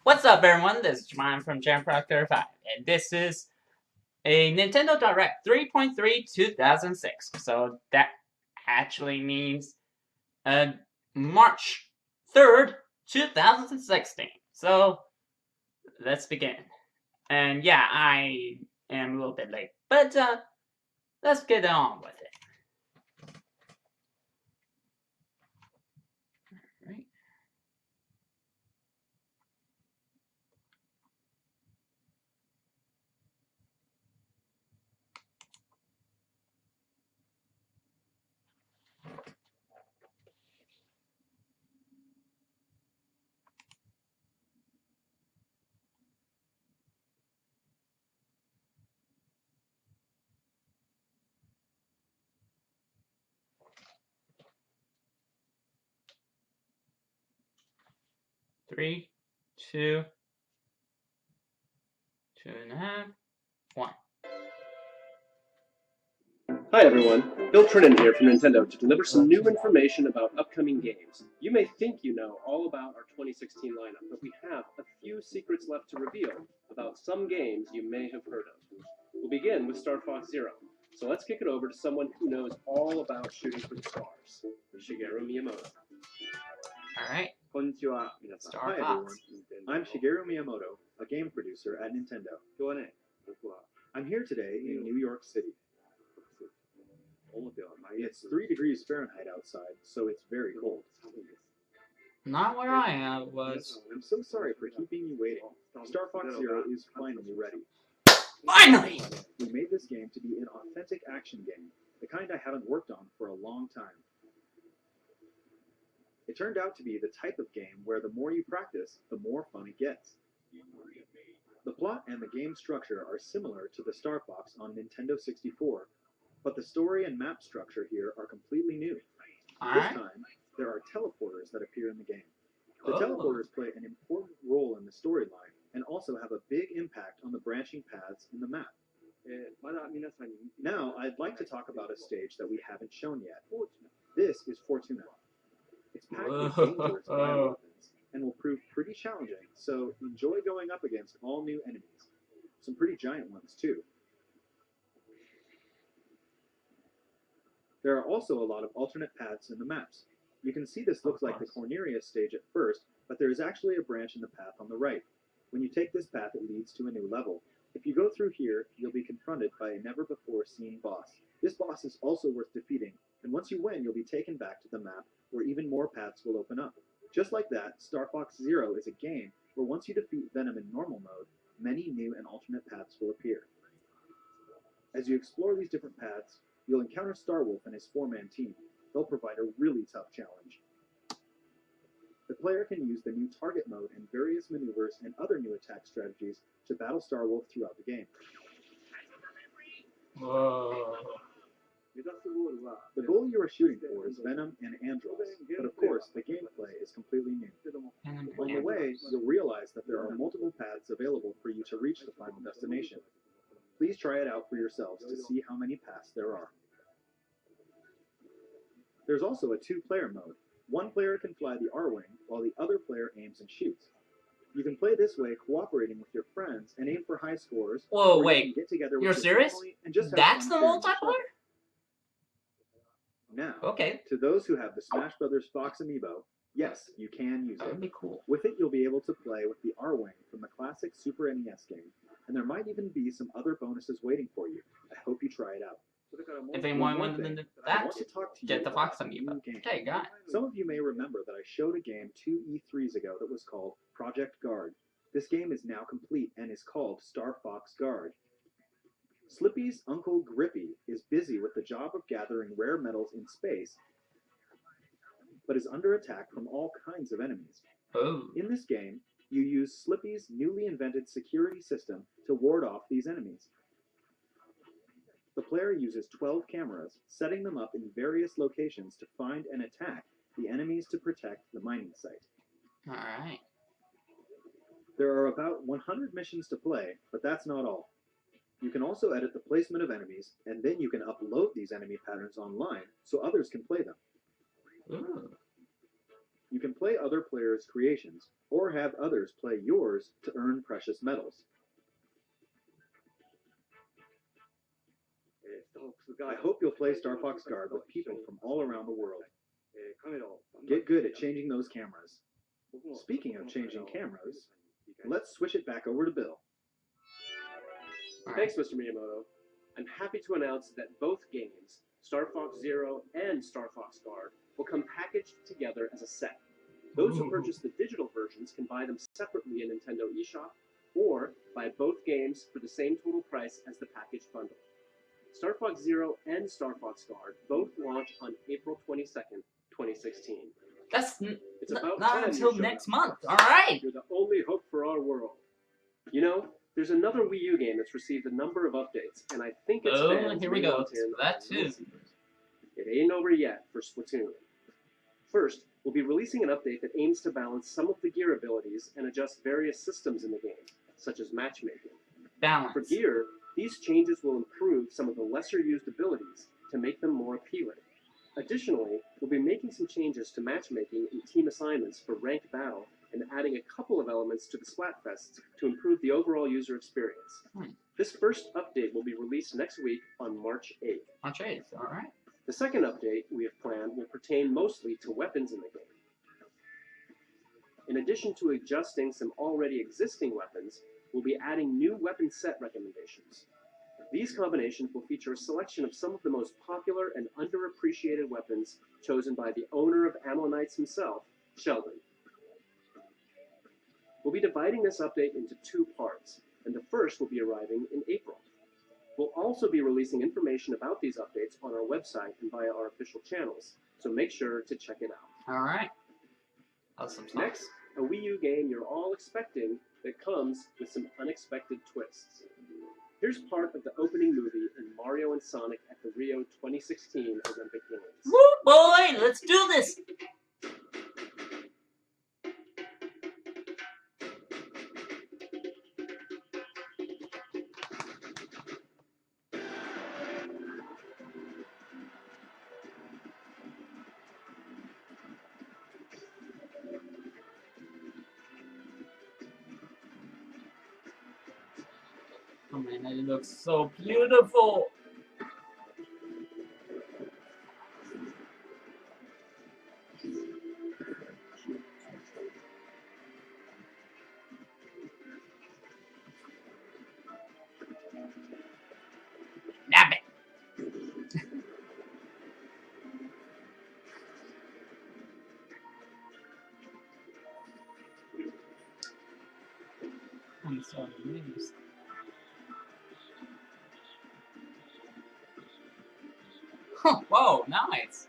What's up, everyone? This is Jemima from JamProc35, and this is a Nintendo Direct 3.3 2006. So that actually means March 3rd, 2016. So let's begin. And yeah, I am a little bit late, but let's get on with it. Right. 3, 2, 2.5, 1. Hi everyone, Bill Trinan here from Nintendo to deliver some new information about upcoming games. You may think you know all about our 2016 lineup, but we have a few secrets left to reveal about some games you may have heard of. We'll begin with Star Fox Zero, so let's kick it over to someone who knows all about shooting for the stars, Shigeru Miyamoto. Alright. Konnichiwa, minasan. Star Hi Fox. everyone. I'm Shigeru Miyamoto, a game producer at Nintendo. I'm here today in New York City. It's 3 degrees Fahrenheit outside, so it's very cold. Not where I was. I'm so sorry for keeping you waiting. Star Fox Zero is finally ready. Finally! We made this game to be an authentic action game, the kind I haven't worked on for a long time. It turned out to be the type of game where the more you practice, the more fun it gets. The plot and the game structure are similar to the Star Fox on Nintendo 64, but the story and map structure here are completely new. This time, there are teleporters that appear in the game. The teleporters play an important role in the storyline and also have a big impact on the branching paths in the map. Now, I'd like to talk about a stage that we haven't shown yet. This is Fortuna. It's packed with dangerous bioweapons and will prove pretty challenging, so enjoy going up against all new enemies. Some pretty giant ones, too. There are also a lot of alternate paths in the maps. You can see this looks like the Corneria stage at first, but there is actually a branch in the path on the right. When you take this path, it leads to a new level. If you go through here, you'll be confronted by a never-before-seen boss. This boss is also worth defeating, and once you win, you'll be taken back to the map where even more paths will open up. Just like that, Star Fox Zero is a game where once you defeat Venom in normal mode, many new and alternate paths will appear. As you explore these different paths, you'll encounter Starwolf and his 4-man team. They'll provide a really tough challenge. The player can use the new target mode and various maneuvers and other new attack strategies to battle Starwolf throughout the game. Whoa. The goal you are shooting for is Venom and Andros, but of course, the gameplay is completely new. On the way, you'll realize that there are multiple paths available for you to reach the final destination. Please try it out for yourselves to see how many paths there are. There's also a 2-player mode. One player can fly the R-Wing, while the other player aims and shoots. You can play this way cooperating with your friends and aim for high scores. Whoa, or you wait. can get together with You're your serious? family and just have That's fun the sharing each multiplayer? other. Now, Okay. to those who have the Smash Brothers Fox Amiibo, yes, you can use That would it. be cool. With it, you'll be able to play with the R-Wing from the classic Super NES game, and there might even be some other bonuses waiting for you. I hope you try it out. If anyone One wanted thing, than I that, want to talk to you get the about Fox a new Amiibo. game. Okay, got it. Some of you may remember that I showed a game 2 E3s ago that was called Project Guard. This game is now complete and is called Star Fox Guard. Slippy's Uncle Grippy is busy with the job of gathering rare metals in space, but is under attack from all kinds of enemies. Oh. In this game, you use Slippy's newly invented security system to ward off these enemies. The player uses 12 cameras, setting them up in various locations to find and attack the enemies to protect the mining site. Alright. There are about 100 missions to play, but that's not all. You can also edit the placement of enemies, and then you can upload these enemy patterns online so others can play them. Ooh. You can play other players' creations, or have others play yours to earn precious metals. I hope you'll play Star Fox Guard with people from all around the world. Get good at changing those cameras. Speaking of changing cameras, let's switch it back over to Bill. Thanks, Mr. Miyamoto. I'm happy to announce that both games, Star Fox Zero and Star Fox Guard, will come packaged together as a set. Those who purchase the digital versions can buy them separately in Nintendo eShop, or buy both games for the same total price as the packaged bundle. Star Fox Zero and Star Fox Guard both launch on April 22nd, 2016. That's It's about not time you until showed next up. month. All right. You're the only hope for our world. You know, there's another Wii U game that's received a number of updates, and I think it's Oh, fans here we may go. want in That on a little too. secret. It ain't over yet for Splatoon. First, we'll be releasing an update that aims to balance some of the gear abilities and adjust various systems in the game, such as matchmaking. Balance. For gear, these changes will improve some of the lesser used abilities to make them more appealing. Additionally, we'll be making some changes to matchmaking and team assignments for ranked battle and adding a couple of elements to the Splatfests to improve the overall user experience. This first update will be released next week on March 8th. March 8th. All right. The second update we have planned will pertain mostly to weapons in the game. In addition to adjusting some already existing weapons, we'll be adding new weapon set recommendations. These combinations will feature a selection of some of the most popular and underappreciated weapons chosen by the owner of Ammo Knights himself, Sheldon. We'll be dividing this update into two parts, and the first will be arriving in April. We'll also be releasing information about these updates on our website and via our official channels, so make sure to check it out. All right. Awesome stuff. Next, a Wii U game you're all expecting that comes with some unexpected twists. Here's part of the opening movie in Mario and Sonic at the Rio 2016 Olympic Games. Woo, boy, let's do this. Oh man, it looks so beautiful. Nab it. I'm so amused. Huh, whoa, nice.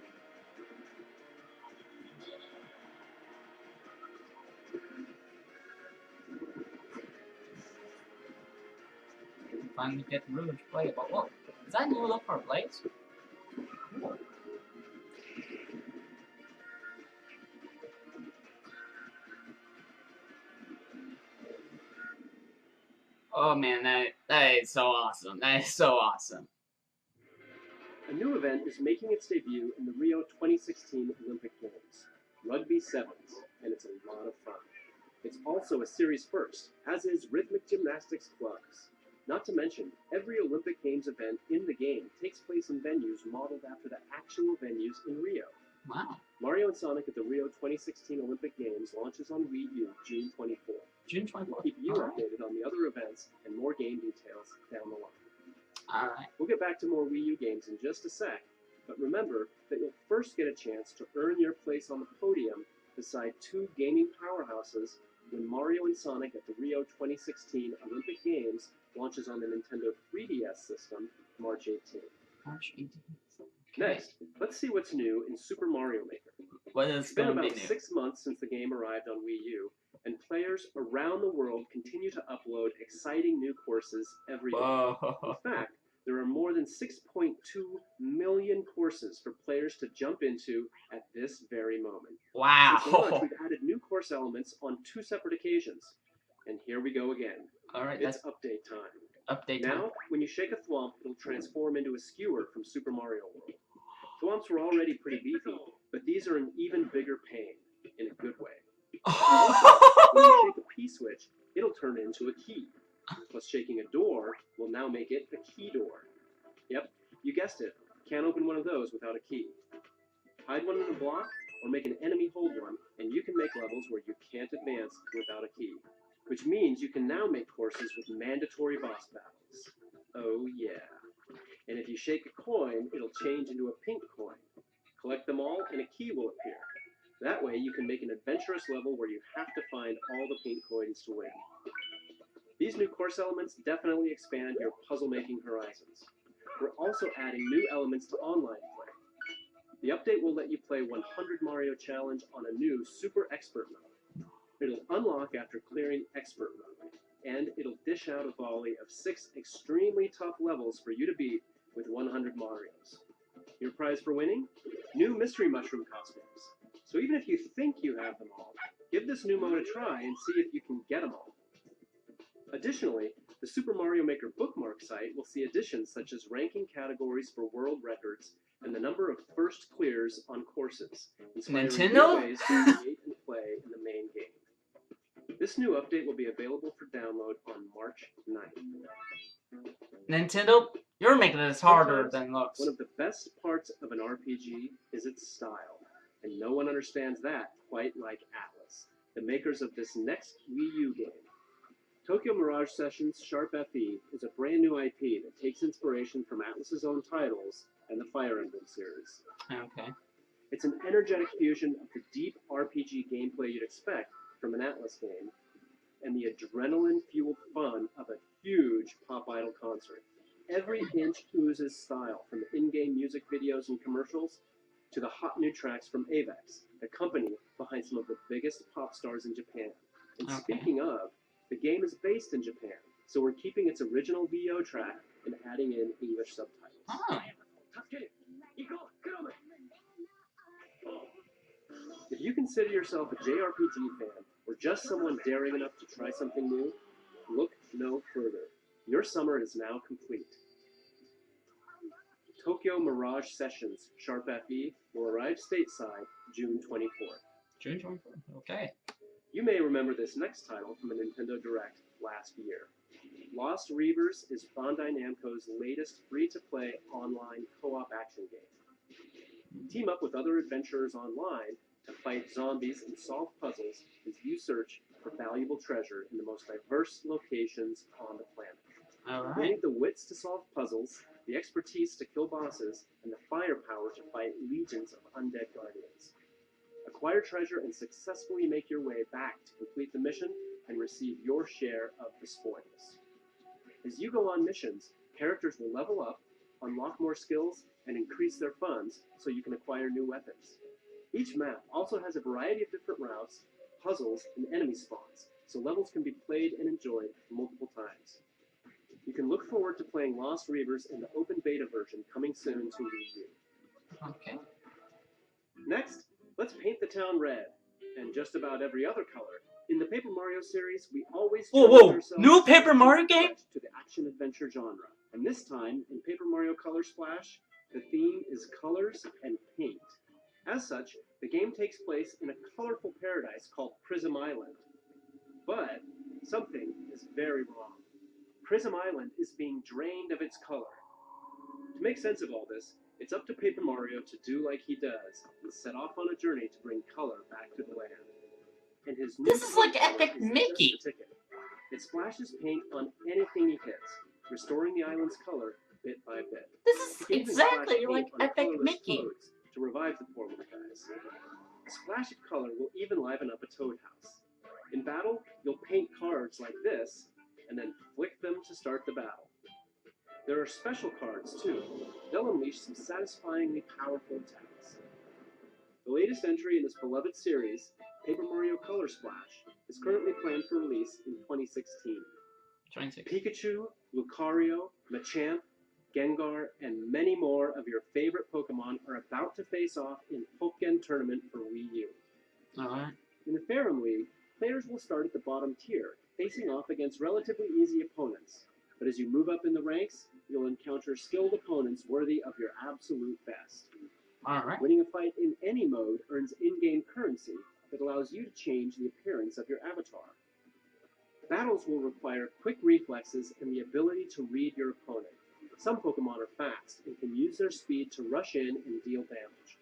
Finally get Rouge playable. Whoa, is that new look for Blaze? Cool. Oh man, that is so awesome. That is so awesome. A new event is making its debut in the Rio 2016 Olympic Games, Rugby Sevens, and it's a lot of fun. It's also a series first, as is Rhythmic Gymnastics Clubs. Not to mention, every Olympic Games event in the game takes place in venues modeled after the actual venues in Rio. Wow. Mario and Sonic at the Rio 2016 Olympic Games launches on Wii U June 24th. June We'll 24th. keep you Alright. updated on the other events and more game details down the line. Alright. We'll get back to more Wii U games in just a sec, but remember that you'll first get a chance to earn your place on the podium beside two gaming powerhouses when Mario and Sonic at the Rio 2016 Olympic Games launches on the Nintendo 3DS system March 18th. March 18th. Next, let's see what's new in Super Mario Maker. What is It's been going to be about new? 6 months since the game arrived on Wii U, and players around the world continue to upload exciting new courses every day. Whoa. In fact, there are more than 6.2 million courses for players to jump into at this very moment. Since launch, Wow. we've added new course elements on 2 separate occasions. And here we go again. Alright, It's that's update time. update time. Now, when you shake a thwomp, it'll transform into a skewer from Super Mario World. Thwomps were already pretty beefy, but these are an even bigger pain, in a good way. When you shake a P-switch, it'll turn into a key. Plus shaking a door will now make it a key door. Yep, you guessed it. Can't open one of those without a key. Hide one in a block, or make an enemy hold one, and you can make levels where you can't advance without a key. Which means you can now make courses with mandatory boss battles. Oh yeah. And if you shake a coin, it'll change into a pink coin. Collect them all, and a key will appear. That way you can make an adventurous level where you have to find all the pink coins to win. These new course elements definitely expand your puzzle-making horizons. We're also adding new elements to online play. The update will let you play 100 Mario Challenge on a new Super Expert mode. It'll unlock after clearing Expert mode, and it'll dish out a volley of 6 extremely tough levels for you to beat with 100 Marios. Your prize for winning? New Mystery Mushroom costumes. So even if you think you have them all, give this new mode a try and see if you can get them all. Additionally, the Super Mario Maker bookmark site will see additions such as ranking categories for world records and the number of first clears on courses, inspiring Nintendo? new ways to create and play in the main game. This new update will be available for download on March 9th. Nintendo, you're making this harder than it looks. One of the best parts of an RPG is its style, and no one understands that quite like Atlas, the makers of this next Wii U game. Tokyo Mirage Sessions Sharp FE is a brand new IP that takes inspiration from Atlas's own titles and the Fire Emblem series. Okay. It's an energetic fusion of the deep RPG gameplay you'd expect from an Atlas game and the adrenaline-fueled fun of a huge Pop Idol concert. Every inch oozes style, from the in-game music videos and commercials to the hot new tracks from Avex, the company behind some of the biggest pop stars in Japan. And Okay. speaking of, the game is based in Japan, so we're keeping its original VO track and adding in English subtitles. Oh. If you consider yourself a JRPG fan or just someone daring enough to try something new, look no further. Your summer is now complete. Tokyo Mirage Sessions Sharp FE will arrive stateside June 24th. June 24th. Okay. You may remember this next title from a Nintendo Direct last year. Lost Reavers is Bandai Namco's latest free-to-play online co-op action game. Team up with other adventurers online to fight zombies and solve puzzles as you search for valuable treasure in the most diverse locations on the planet. All You right. need the wits to solve puzzles, the expertise to kill bosses, and the firepower to fight legions of undead guardians. Acquire treasure and successfully make your way back to complete the mission and receive your share of the spoils. As you go on missions, characters will level up, unlock more skills, and increase their funds so you can acquire new weapons. Each map also has a variety of different routes, puzzles, and enemy spawns, so levels can be played and enjoyed multiple times. You can look forward to playing Lost Reavers in the open beta version coming soon to Wii U. Okay. Next, let's paint the town red, and just about every other color. In the Paper Mario series, we always Whoa, challenge whoa! ourselves New to Paper Mario stretch game? to the action-adventure genre. And this time, in Paper Mario Color Splash, the theme is colors and paint. As such, the game takes place in a colorful paradise called Prism Island. But something is very wrong. Prism Island is being drained of its color. To make sense of all this, it's up to Paper Mario to do like he does and set off on a journey to bring color back to the land. And his new This is like paint color Epic is just Mickey. the ticket. It splashes paint on anything he hits, restoring the island's color bit by bit. This He is can even exactly splash like paint on Epic colorless Mickey. toads to revive the poor little guys. A splash of color will even liven up a toad house. In battle, you'll paint cards like this, and then flick them to start the battle. There are special cards, too. They'll unleash some satisfyingly powerful attacks. The latest entry in this beloved series, Paper Mario Color Splash, is currently planned for release in 2016. 26. Pikachu, Lucario, Machamp, Gengar, and many more of your favorite Pokemon are about to face off in Pokken Tournament for Wii U. Alright. In the Farum League, players will start at the bottom tier, facing off against relatively easy opponents. But as you move up in the ranks, you'll encounter skilled opponents worthy of your absolute best. Alright. Winning a fight in any mode earns in-game currency that allows you to change the appearance of your avatar. Battles will require quick reflexes and the ability to read your opponent. Some Pokemon are fast and can use their speed to rush in and deal damage.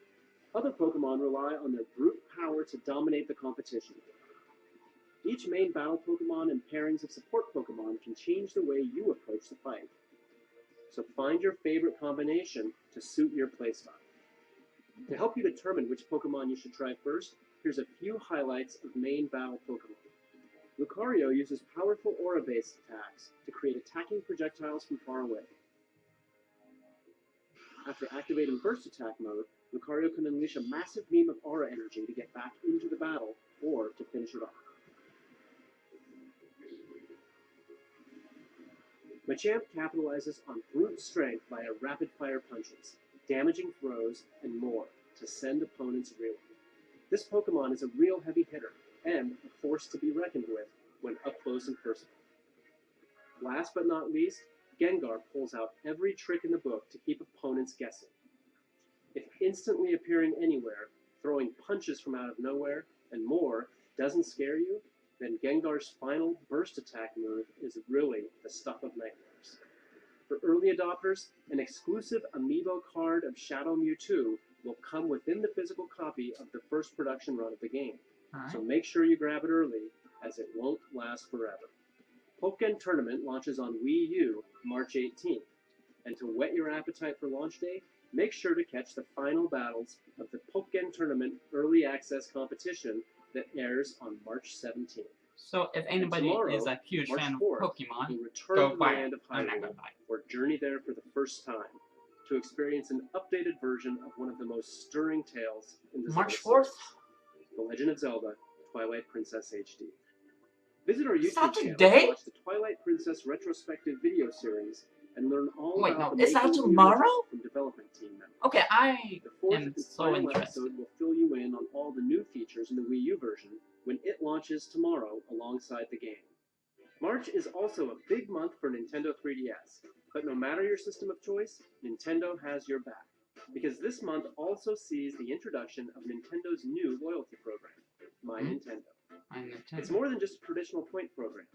Other Pokemon rely on their brute power to dominate the competition. Each main battle Pokemon and pairings of support Pokemon can change the way you approach the fight. So find your favorite combination to suit your playstyle. To help you determine which Pokemon you should try first, here's a few highlights of main battle Pokemon. Lucario uses powerful aura-based attacks to create attacking projectiles from far away. After activating Burst Attack mode, Lucario can unleash a massive beam of aura energy to get back into the battle or to finish it off. Machamp capitalizes on brute strength via rapid-fire punches, damaging throws, and more to send opponents reeling. This Pokemon is a real heavy hitter and a force to be reckoned with when up close and personal. Last but not least, Gengar pulls out every trick in the book to keep opponents guessing. If instantly appearing anywhere, throwing punches from out of nowhere, and more doesn't scare you, then Gengar's final Burst Attack move is really the stuff of nightmares. For early adopters, an exclusive amiibo card of Shadow Mewtwo will come within the physical copy of the first production run of the game. So make sure you grab it early, as it won't last forever. Pokken Tournament launches on Wii U March 18th, and to whet your appetite for launch day, make sure to catch the final battles of the Pokken Tournament Early Access competition that airs on March 17th. So if anybody tomorrow, is a huge March fan of 4th, Pokemon, we'll return go to the buy land it. of I'm not Hyrule, gonna buy it. or journey there for the first time, to experience an updated version of one of the most stirring tales in the March Zelda 4th? series, The Legend of Zelda: Twilight Princess HD. Visit our Is YouTube that channel today? to watch the Twilight Princess retrospective video series and learn all Wait, about no, the is that making of the tomorrow? original from development team members. Okay, I The fourth am and so final interested. episode will fill you in on all the new features in the Wii U version when it launches tomorrow alongside the game. March is also a big month for Nintendo 3DS, but no matter your system of choice, Nintendo has your back. Because this month also sees the introduction of Nintendo's new loyalty program, My Nintendo. It's more than just a traditional point program.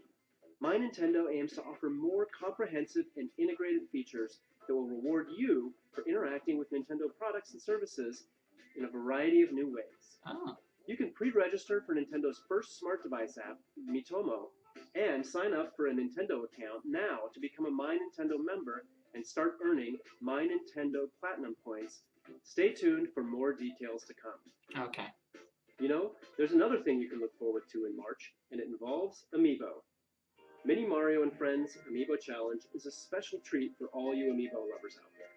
My Nintendo aims to offer more comprehensive and integrated features that will reward you for interacting with Nintendo products and services in a variety of new ways. Oh. You can pre-register for Nintendo's first smart device app, Miitomo, and sign up for a Nintendo account now to become a My Nintendo member and start earning My Nintendo Platinum points. Stay tuned for more details to come. Okay. You know, there's another thing you can look forward to in March, and it involves Amiibo. Mini Mario and Friends Amiibo Challenge is a special treat for all you Amiibo lovers out there.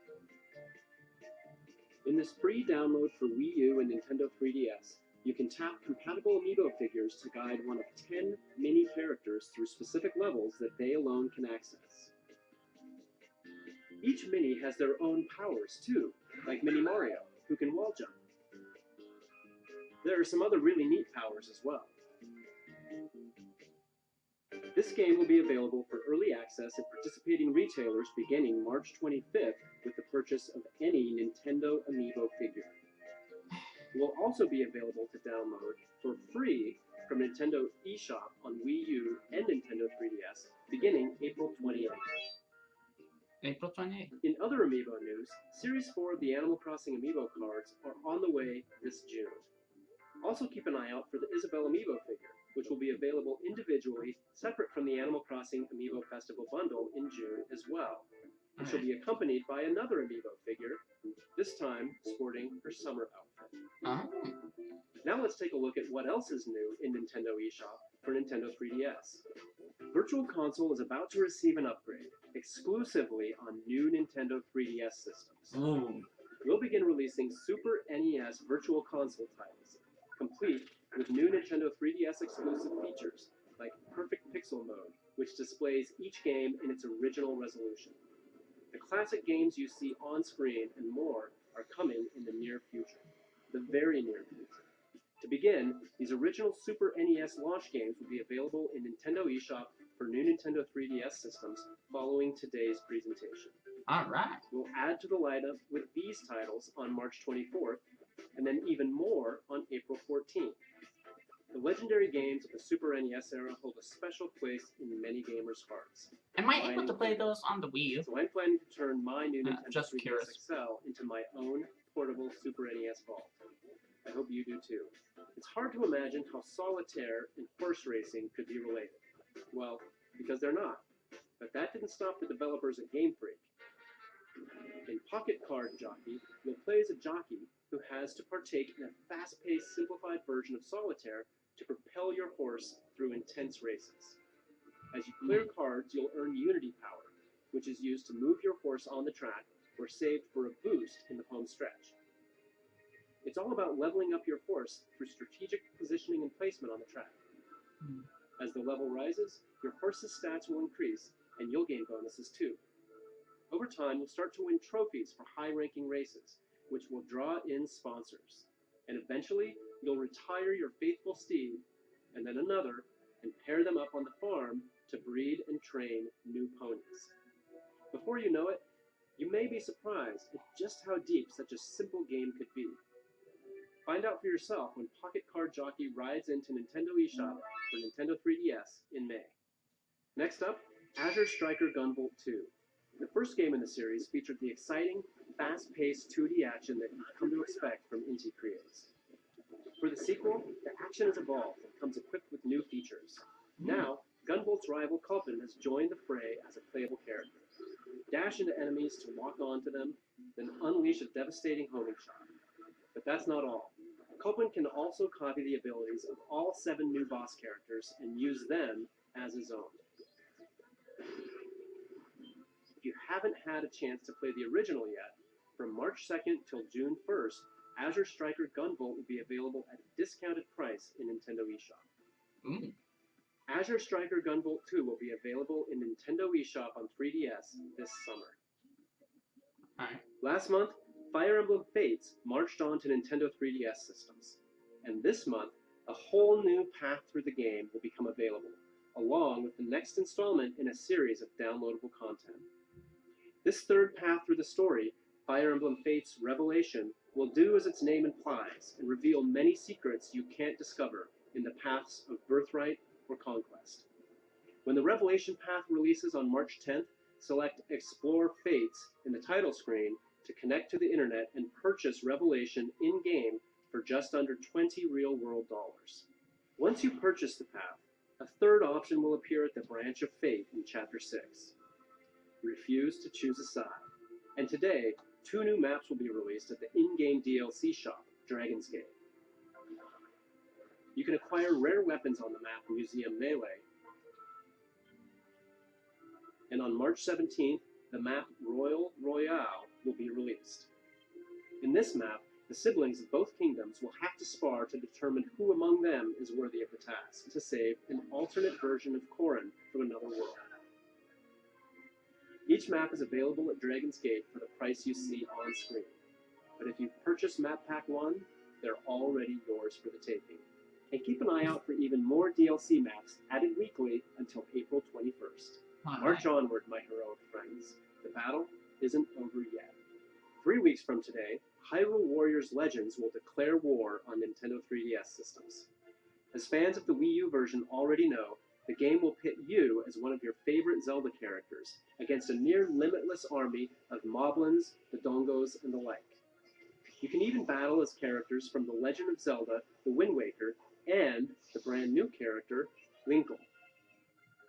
In this free download for Wii U and Nintendo 3DS, you can tap compatible Amiibo figures to guide one of 10 mini characters through specific levels that they alone can access. Each mini has their own powers too, like Mini Mario, who can wall jump. There are some other really neat powers as well. This game will be available for early access at participating retailers beginning March 25th with the purchase of any Nintendo Amiibo figure. It will also be available to download for free from Nintendo eShop on Wii U and Nintendo 3DS beginning April 28th. April 28th. In other Amiibo news, Series 4 of the Animal Crossing Amiibo cards are on the way this June. Also keep an eye out for the Isabelle Amiibo figure, which will be available individually, separate from the Animal Crossing Amiibo Festival bundle in June as well. And she'll be accompanied by another Amiibo figure, this time sporting her summer outfit. Oh. Now let's take a look at what else is new in Nintendo eShop for Nintendo 3DS. Virtual Console is about to receive an upgrade, exclusively on new Nintendo 3DS systems. Ooh. We'll begin releasing Super NES Virtual Console titles, complete with new Nintendo 3DS exclusive features, like Perfect Pixel Mode, which displays each game in its original resolution. The classic games you see on screen and more are coming in the near future. The very near future. To begin, these original Super NES launch games will be available in Nintendo eShop for new Nintendo 3DS systems following today's presentation. Alright. We'll add to the lineup with these titles on March 24th, and then even more on April 14th. The legendary games of the Super NES era hold a special place in many gamers' hearts. Am I able to play those on the Wii U? So I'm planning to turn my new Nintendo Just 3DS curious. XL into my own portable Super NES vault. I hope you do too. It's hard to imagine how solitaire and horse racing could be related. Well, because they're not. But that didn't stop the developers at Game Freak. In Pocket Card Jockey, you'll play as a jockey who has to partake in a fast-paced, simplified version of solitaire to propel your horse through intense races. As you clear cards, you'll earn Unity Power, which is used to move your horse on the track or saved for a boost in the home stretch. It's all about leveling up your horse through strategic positioning and placement on the track. As the level rises, your horse's stats will increase, and you'll gain bonuses too. Over time, you'll start to win trophies for high-ranking races, which will draw in sponsors. And eventually, you'll retire your faithful steed, and then another, and pair them up on the farm to breed and train new ponies. Before you know it, you may be surprised at just how deep such a simple game could be. Find out for yourself when Pocket Card Jockey rides into Nintendo eShop for Nintendo 3DS in May. Next up, Azure Striker Gunvolt 2. The first game in the series featured the exciting, fast-paced 2D action that you've come to expect from Inti Creates. For the sequel, the action has evolved and comes equipped with new features. Now, Gunvolt's rival Culpin has joined the fray as a playable character. Dash into enemies to lock onto them, then unleash a devastating homing shot. But that's not all. Culpin can also copy the abilities of all 7 new boss characters and use them as his own. If you haven't had a chance to play the original yet, from March 2nd till June 1st, Azure Striker Gunvolt will be available at a discounted price in Nintendo eShop. Azure Striker Gunvolt 2 will be available in Nintendo eShop on 3DS this summer. Alright. Last month, Fire Emblem Fates marched on to Nintendo 3DS systems. And this month, a whole new path through the game will become available, along with the next installment in a series of downloadable content. This third path through the story, Fire Emblem Fates Revelation, will do as its name implies and reveal many secrets you can't discover in the paths of Birthright or Conquest. When the Revelation path releases on March 10th, select Explore Fates in the title screen to connect to the internet and purchase Revelation in-game for just under 20 real-world dollars. Once you purchase the path, a third option will appear at the Branch of Fate in Chapter 6. Refuse to choose a side. And today, 2 new maps will be released at the in-game DLC shop, Dragon's Gate. You can acquire rare weapons on the map Museum Melee. And on March 17th, the map Royal Royale will be released. In this map, the siblings of both kingdoms will have to spar to determine who among them is worthy of the task to save an alternate version of Corrin from another world. Each map is available at Dragon's Gate for the price you see on screen. But if you've purchased Map Pack 1, they're already yours for the taking. And keep an eye out for even more DLC maps added weekly until April 21st. March onward, my heroic friends. The battle isn't over yet. 3 weeks from today, Hyrule Warriors Legends will declare war on Nintendo 3DS systems. As fans of the Wii U version already know, the game will pit you as one of your favorite Zelda characters against a near-limitless army of Moblins, the Dongos, and the like. You can even battle as characters from The Legend of Zelda, The Wind Waker, and the brand new character, Linkle.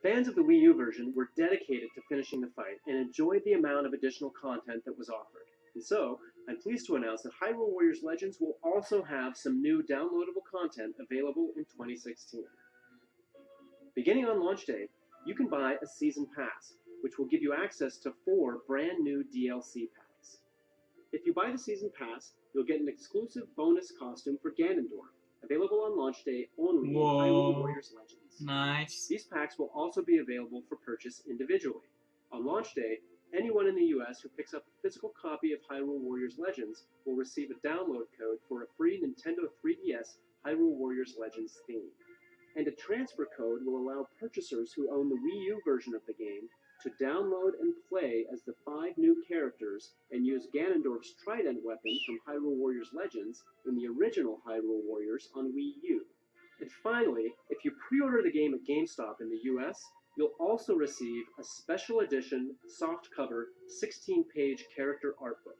Fans of the Wii U version were dedicated to finishing the fight and enjoyed the amount of additional content that was offered. And so, I'm pleased to announce that Hyrule Warriors Legends will also have some new downloadable content available in 2016. Beginning on launch day, you can buy a Season Pass, which will give you access to 4 brand new DLC packs. If you buy the Season Pass, you'll get an exclusive bonus costume for Ganondorf, available on launch day only in Hyrule Warriors Legends. Nice. These packs will also be available for purchase individually. On launch day, anyone in the US who picks up a physical copy of Hyrule Warriors Legends will receive a download code for a free Nintendo 3DS Hyrule Warriors Legends theme. And a transfer code will allow purchasers who own the Wii U version of the game to download and play as the 5 new characters and use Ganondorf's trident weapon from Hyrule Warriors Legends in the original Hyrule Warriors on Wii U. And finally, if you pre-order the game at GameStop in the US, you'll also receive a special edition, softcover, 16-page character art book.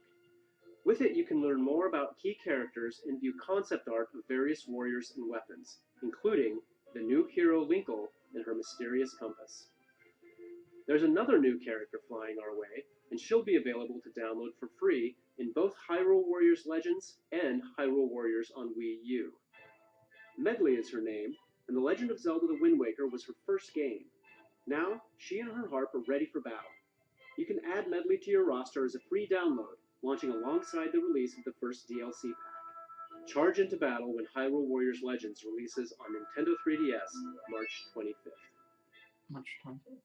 With it, you can learn more about key characters and view concept art of various warriors and weapons, including the new hero Linkle and her mysterious compass. There's another new character flying our way, and she'll be available to download for free in both Hyrule Warriors Legends and Hyrule Warriors on Wii U. Medley is her name, and The Legend of Zelda The Wind Waker was her first game. Now, she and her harp are ready for battle. You can add Medley to your roster as a free download, launching alongside the release of the first DLC pack. Charge into battle when Hyrule Warriors Legends releases on Nintendo 3DS March 25th. March 25th.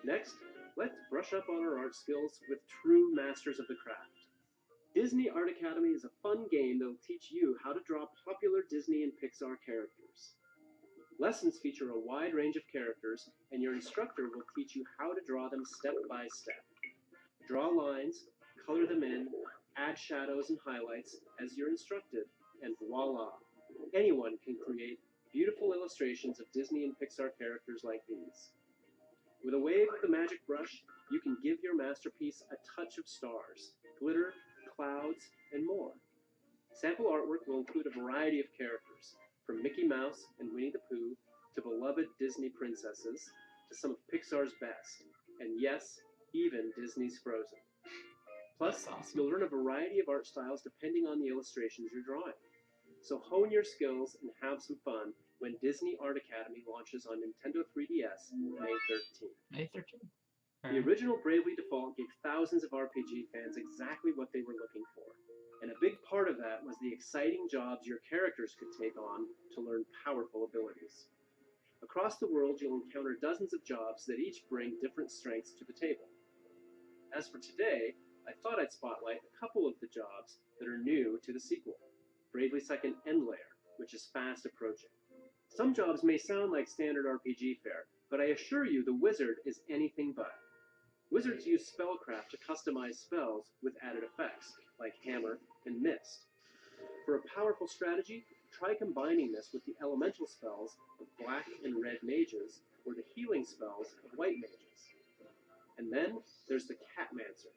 Next, let's brush up on our art skills with true masters of the craft. Disney Art Academy is a fun game that will teach you how to draw popular Disney and Pixar characters. Lessons feature a wide range of characters, and your instructor will teach you how to draw them step by step. Draw lines, color them in, add shadows and highlights as you're instructed, and voila! Anyone can create beautiful illustrations of Disney and Pixar characters like these. With a wave of the magic brush, you can give your masterpiece a touch of stars, glitter, clouds, and more. Sample artwork will include a variety of characters, from Mickey Mouse and Winnie the Pooh to beloved Disney princesses to some of Pixar's best, and yes, even Disney's Frozen. Plus, That's awesome. you'll learn a variety of art styles depending on the illustrations you're drawing. So hone your skills and have some fun when Disney Art Academy launches on Nintendo 3DS May 13th. May 13th. The original Bravely Default gave thousands of RPG fans exactly what they were looking for. And a big part of that was the exciting jobs your characters could take on to learn powerful abilities. Across the world, you'll encounter dozens of jobs that each bring different strengths to the table. As for today, I thought I'd spotlight a couple of the jobs that are new to the sequel, Bravely Second Endlayer, which is fast approaching. Some jobs may sound like standard RPG fare, but I assure you the wizard is anything but. Wizards use spellcraft to customize spells with added effects, like Hammer and Mist. For a powerful strategy, try combining this with the elemental spells of black and red mages, or the healing spells of white mages. And then there's the Catmancer.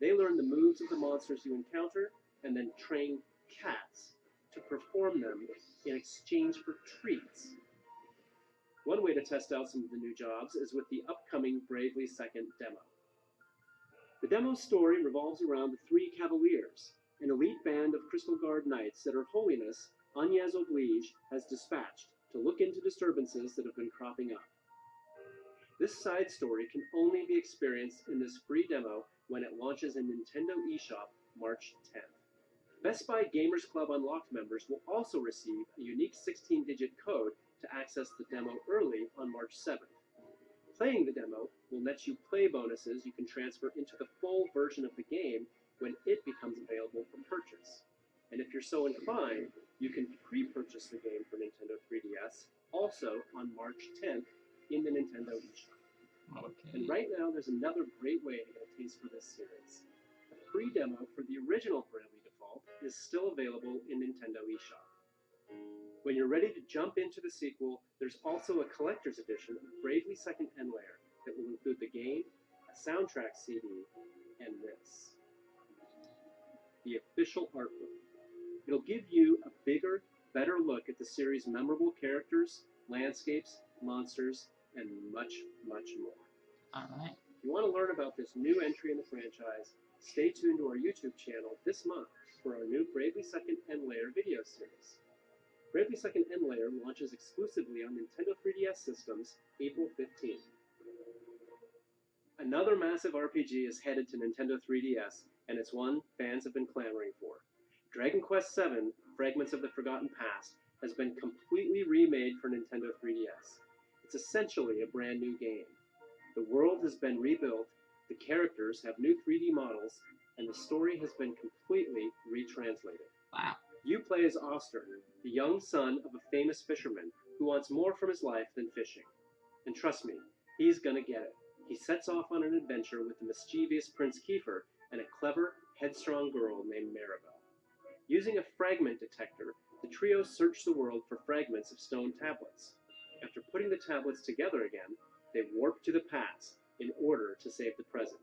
They learn the moves of the monsters you encounter, and then train cats to perform them in exchange for treats. One way to test out some of the new jobs is with the upcoming Bravely Second demo. The demo's story revolves around the Three Cavaliers, an elite band of Crystal Guard knights that Her Holiness, Agnès Oblige, has dispatched to look into disturbances that have been cropping up. This side story can only be experienced in this free demo when it launches in Nintendo eShop March 10th. Best Buy Gamers Club Unlocked members will also receive a unique 16-digit code to access the demo early on March 7th. Playing the demo will net you play bonuses you can transfer into the full version of the game when it becomes available for purchase. And if you're so inclined, you can pre-purchase the game for Nintendo 3DS also on March 10th in the Nintendo eShop. Okay. And right now, there's another great way to get a taste for this series. A free demo for the original Bravely Default is still available in Nintendo eShop. When you're ready to jump into the sequel, there's also a collector's edition of Bravely Second Endlayer that will include the game, a soundtrack CD, and this. The official art book. It'll give you a bigger, better look at the series' memorable characters, landscapes, monsters, and much, much more. Alright. If you want to learn about this new entry in the franchise, stay tuned to our YouTube channel this month for our new Bravely Second Endlayer video series. Bravely Second Endlayer launches exclusively on Nintendo 3DS systems April 15th. Another massive RPG is headed to Nintendo 3DS, and it's one fans have been clamoring for. Dragon Quest VII, Fragments of the Forgotten Past, has been completely remade for Nintendo 3DS. It's essentially a brand new game. The world has been rebuilt, the characters have new 3D models, and the story has been completely retranslated. Wow. You play as Oster, the young son of a famous fisherman who wants more from his life than fishing. And trust me, he's gonna get it. He sets off on an adventure with the mischievous Prince Kiefer and a clever, headstrong girl named Maribel. Using a fragment detector, The trio search the world for fragments of stone tablets. After putting the tablets together again, they warp to the past in order to save the present.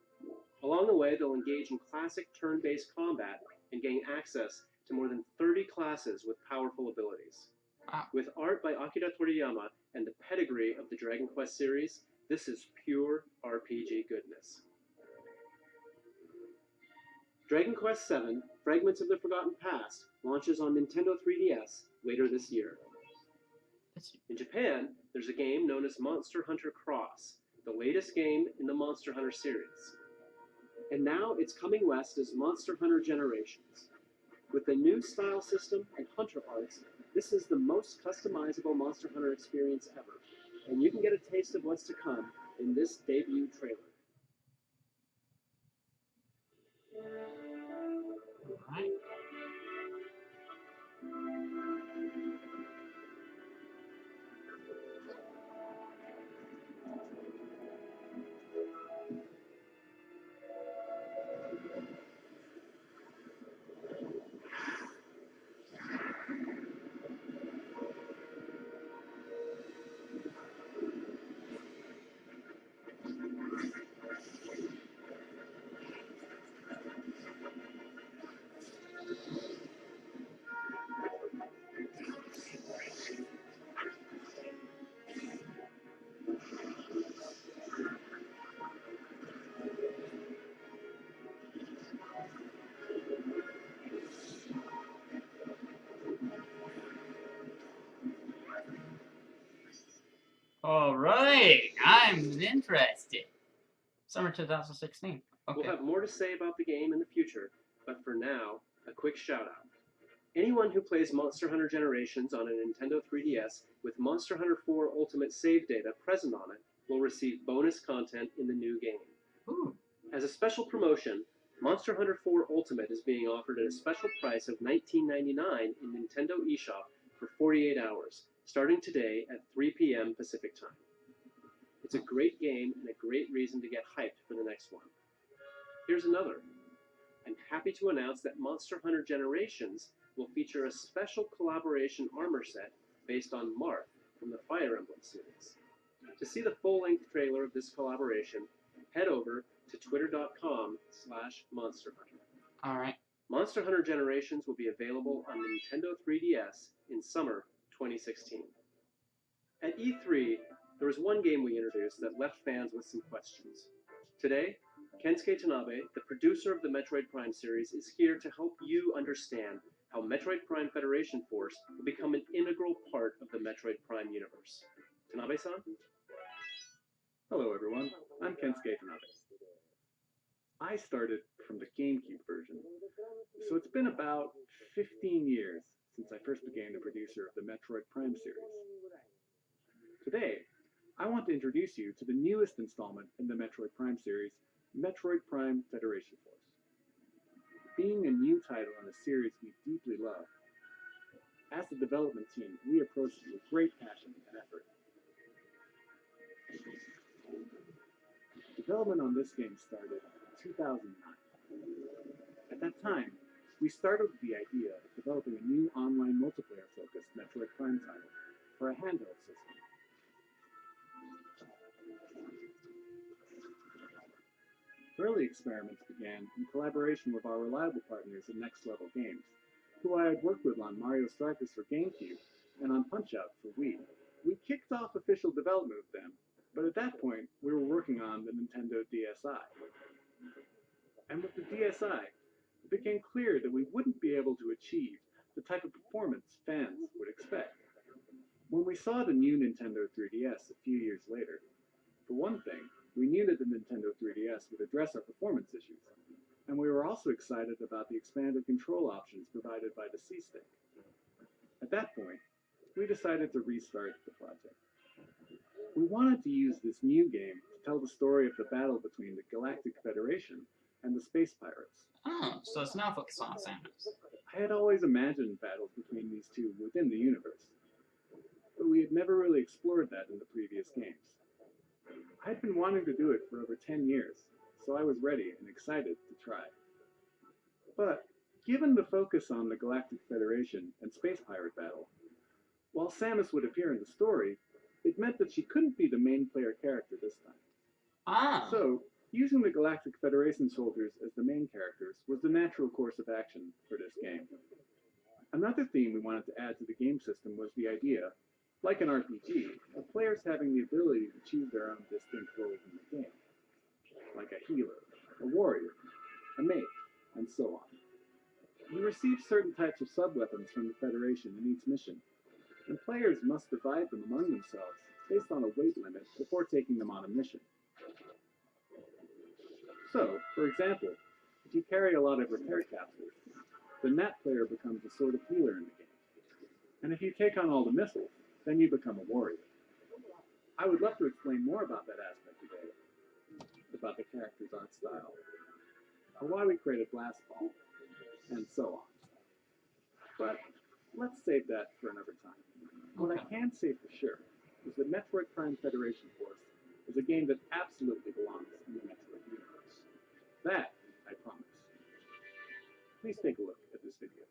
Along the way, they'll engage in classic turn-based combat and gain access to more than 30 classes with powerful abilities. Wow. With art by Akira Toriyama and the pedigree of the Dragon Quest series, this is pure RPG goodness. Dragon Quest VII: Fragments of the Forgotten Past launches on Nintendo 3DS later this year. In Japan, there's a game known as Monster Hunter Cross, the latest game in the Monster Hunter series. And now it's coming west as Monster Hunter Generations. With the new style system and hunter arts, this is the most customizable Monster Hunter experience ever, and you can get a taste of what's to come in this debut trailer. Alright. Alright, I'm interested. Summer 2016. Okay. We'll have more to say about the game in the future, but for now, a quick shout out. Anyone who plays Monster Hunter Generations on a Nintendo 3DS with Monster Hunter 4 Ultimate save data present on it will receive bonus content in the new game. Ooh. As a special promotion, Monster Hunter 4 Ultimate is being offered at a special price of $19.99 in Nintendo eShop for 48 hours, starting today at 3 p.m. Pacific Time. It's a great game and a great reason to get hyped for the next one. Here's another. I'm happy to announce that Monster Hunter Generations will feature a special collaboration armor set based on Marth from the Fire Emblem series. To see the full-length trailer of this collaboration, head over to twitter.com/monsterhunter. Alright. Monster Hunter Generations will be available on Nintendo 3DS in summer 2016. At E3, there was one game we introduced that left fans with some questions. Today, Kensuke Tanabe, the producer of the Metroid Prime series, is here to help you understand how Metroid Prime Federation Force will become an integral part of the Metroid Prime universe. Tanabe-san? Hello everyone, I'm Kensuke Tanabe. I started from the GameCube version, so it's been about 15 years since I first became the producer of the Metroid Prime series. Today, I want to introduce you to the newest installment in the Metroid Prime series, Metroid Prime Federation Force. Being a new title in a series we deeply love, as the development team, we approach it with great passion and effort. Development on this game started in 2009. At that time, we started with the idea of developing a new online multiplayer-focused Metroid Prime title for a handheld system. Early experiments began in collaboration with our reliable partners at Next Level Games, who I had worked with on Mario Strikers for GameCube and on Punch-Out for Wii. We kicked off official development with them, but at that point, we were working on the Nintendo DSi. And with the DSi, it became clear that we wouldn't be able to achieve the type of performance fans would expect. When we saw the new Nintendo 3DS a few years later, for one thing, we knew that the Nintendo 3DS would address our performance issues, and we were also excited about the expanded control options provided by the C-Stick. At that point, we decided to restart the project. We wanted to use this new game to tell the story of the battle between the Galactic Federation and the Space Pirates. Oh, so it's now focused on Samus. I had always imagined battles between these two within the universe, but we had never really explored that in the previous games. I had been wanting to do it for over 10 years, so I was ready and excited to try. But Given the focus on the Galactic Federation and Space Pirate battle, while Samus would appear in the story, it meant that she couldn't be the main player character this time. Ah. So, using the Galactic Federation soldiers as the main characters was the natural course of action for this game. Another theme we wanted to add to the game system was the idea, like an RPG, of players having the ability to choose their own distinct roles in the game, like a healer, a warrior, a mage, and so on. You receive certain types of sub-weapons from the Federation in each mission, and players must divide them among themselves based on a weight limit before taking them on a mission. So, for example, if you carry a lot of repair capsules, then that player becomes a sort of healer in the game. And if you take on all the missiles, then you become a warrior. I would love to explain more about that aspect today, about the character's art style, or why we created Blast Ball, and so on. But let's save that for another time. What I can say for sure is that Metroid Prime Federation Force is a game that absolutely belongs in the Metroid universe. That, I promise. Please take a look at this video.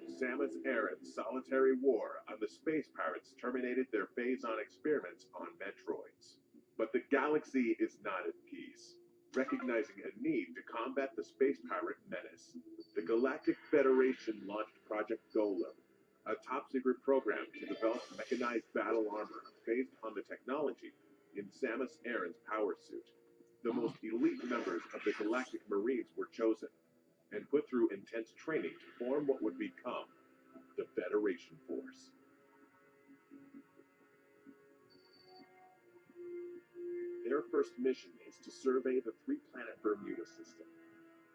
Samus Aran's solitary war on the Space Pirates terminated their phase-on experiments on Metroids. But the galaxy is not at peace. Recognizing a need to combat the Space Pirate menace, the Galactic Federation launched Project Golem, a top-secret program to develop mechanized battle armor based on the technology in Samus Aran's power suit. The most elite members of the Galactic Marines were chosen and put through intense training to form what would become the Federation Force. Their first mission is to survey the three-planet Bermuda system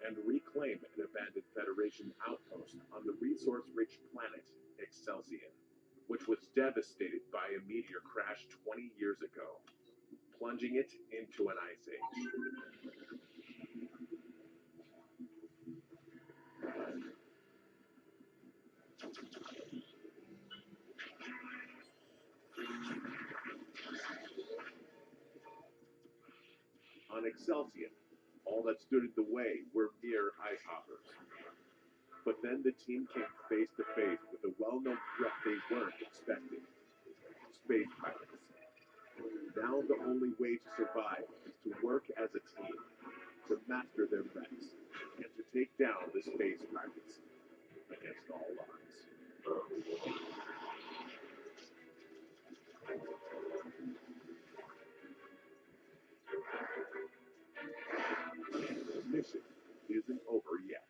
and reclaim an abandoned Federation outpost on the resource-rich planet Excelsior, which was devastated by a meteor crash 20 years ago, plunging it into an ice age. On Excelsior, all that stood in the way were mere ice hoppers. But then the team came face to face with a well-known threat they weren't expecting: Space Pirates. Now the only way to survive is to work as a team, to master their wrecks, and to take down the Space Pirates against all odds. The mission isn't over yet.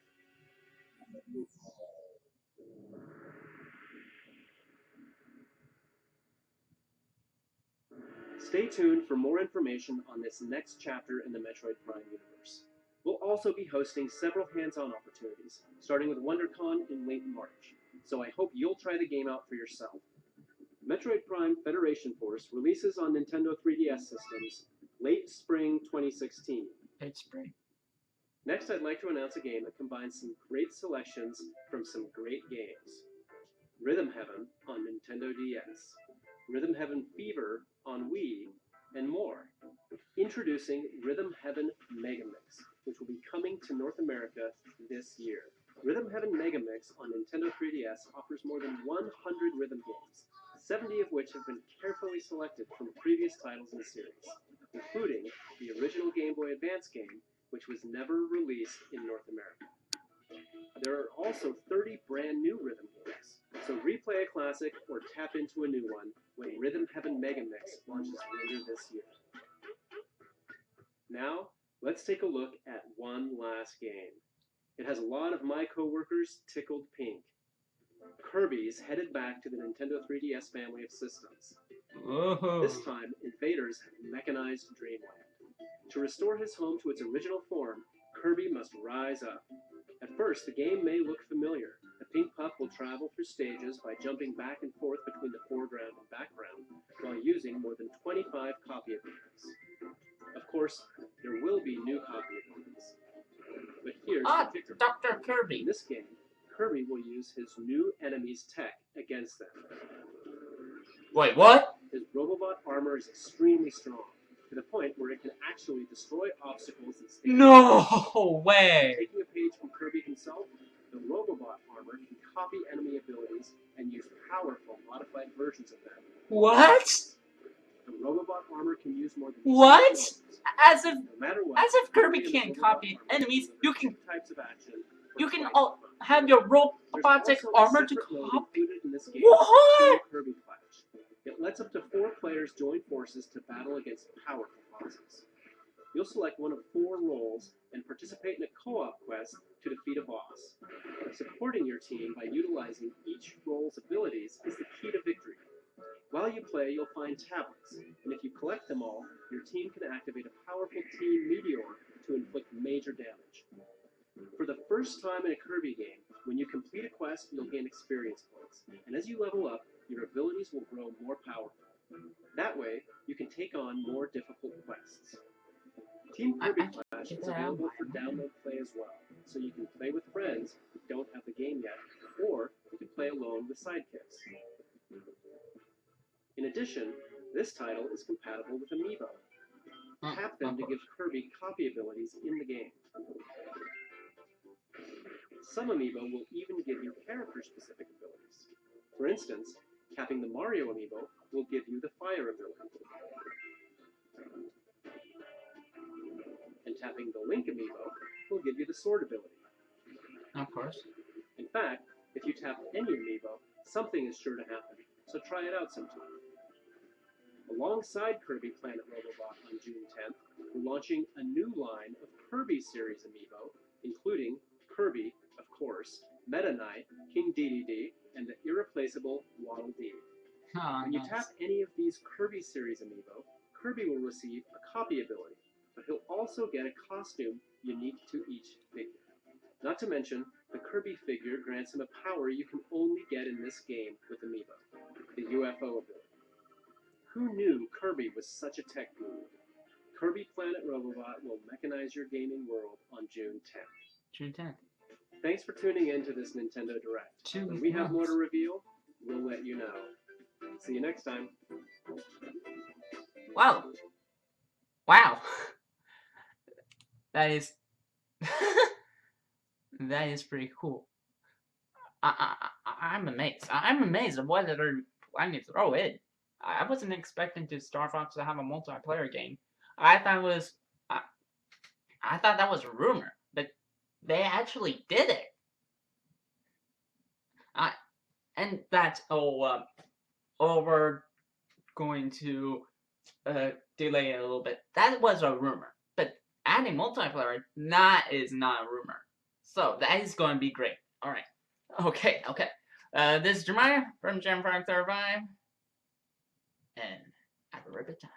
Stay tuned for more information on this next chapter in the Metroid Prime universe. We'll also be hosting several hands-on opportunities, starting with WonderCon in late March, so I hope you'll try the game out for yourself. Metroid Prime Federation Force releases on Nintendo 3DS systems late spring 2016. It's spring. Next, I'd like to announce a game that combines some great selections from some great games. Rhythm Heaven on Nintendo DS, Rhythm Heaven Fever on Wii, and more. Introducing Rhythm Heaven Megamix, which will be coming to North America this year. Rhythm Heaven Megamix on Nintendo 3DS offers more than 100 rhythm games, 70 of which have been carefully selected from previous titles in the series, including the original Game Boy Advance game, which was never released in North America. There are also 30 brand new rhythm games, so replay a classic or tap into a new one when Rhythm Heaven Megamix launches later this year. Now, let's take a look at one last game. It has a lot of my coworkers tickled pink. Kirby's headed back to the Nintendo 3DS family of systems. Woohoo. This time, invaders have mechanized Dreamland. To restore his home to its original form, Kirby must rise up. At first, the game may look familiar. The Pink Pup will travel through stages by jumping back and forth between the foreground and background, while using more than 25 copy abilities. Of course, there will be new copy abilities. But here's the kicker. Dr. In Kirby. this game, Kirby will use his new enemy's tech against them. Wait, what? His Robobot armor is extremely strong, to the point where it can actually destroy obstacles and stages. No way! Taking a page from Kirby himself, the Robobot armor can copy enemy abilities and use powerful, modified versions of them. What? The Robobot armor can use more than What? 6 moves. As if No matter what, As if Kirby and the can't Robobot copy armor enemies, deliver you can 2 types of action for you can twice all the fun. have your There's robotic also a armor to separate mode copy. included in this game What? called Kirby Clash. It lets up to 4 players join forces to battle against powerful bosses. You'll select one of 4 roles and participate in a co-op quest to defeat a boss. Supporting your team by utilizing each role's abilities is the key to victory. While you play, you'll find tablets, and if you collect them all, your team can activate a powerful Team Meteor to inflict major damage. For the first time in a Kirby game, when you complete a quest, you'll gain experience points, and as you level up, your abilities will grow more powerful. That way, you can take on more difficult quests. Team Kirby I Clash get is that out of available my for download play as well, so you can play with friends who don't have the game yet, or you can play alone with sidekicks. In addition, this title is compatible with Amiibo. Tap them to give Kirby copy abilities in the game. Some Amiibo will even give you character-specific abilities. For instance, tapping the Mario Amiibo will give you the Fire ability. And tapping the Link Amiibo will give you the Sword ability. Of course. In fact, if you tap any Amiibo, something is sure to happen, so try it out sometime. Alongside Kirby Planet Robobot on June 10th, we're launching a new line of Kirby series Amiibo, including Kirby, of course, Meta Knight, King Dedede, and the irreplaceable Waddle Dee. Oh, When you nice. tap any of these Kirby series Amiibo, Kirby will receive a copy ability, but he'll also get a costume unique to each figure. Not to mention, the Kirby figure grants him a power you can only get in this game with Amiibo, the UFO ability. Who knew Kirby was such a tech guru? Kirby Planet Robobot will mechanize your gaming world on June 10th. June 10th. Thanks for tuning in to this Nintendo Direct. 2 When we have more months. to reveal, we'll let you know. See you next time. Wow. Wow. That is that is pretty cool. I'm amazed. I'm amazed at what they're planning to throw in. I wasn't expecting to Star Fox to have a multiplayer game. I thought it was I thought that was a rumor, but they actually did it. And that's we're going to delay it a little bit. That was a rumor, but adding multiplayer is not a rumor. So that is going to be great. All right. Okay. This is Jeremiah from Gem535, and have a really good time.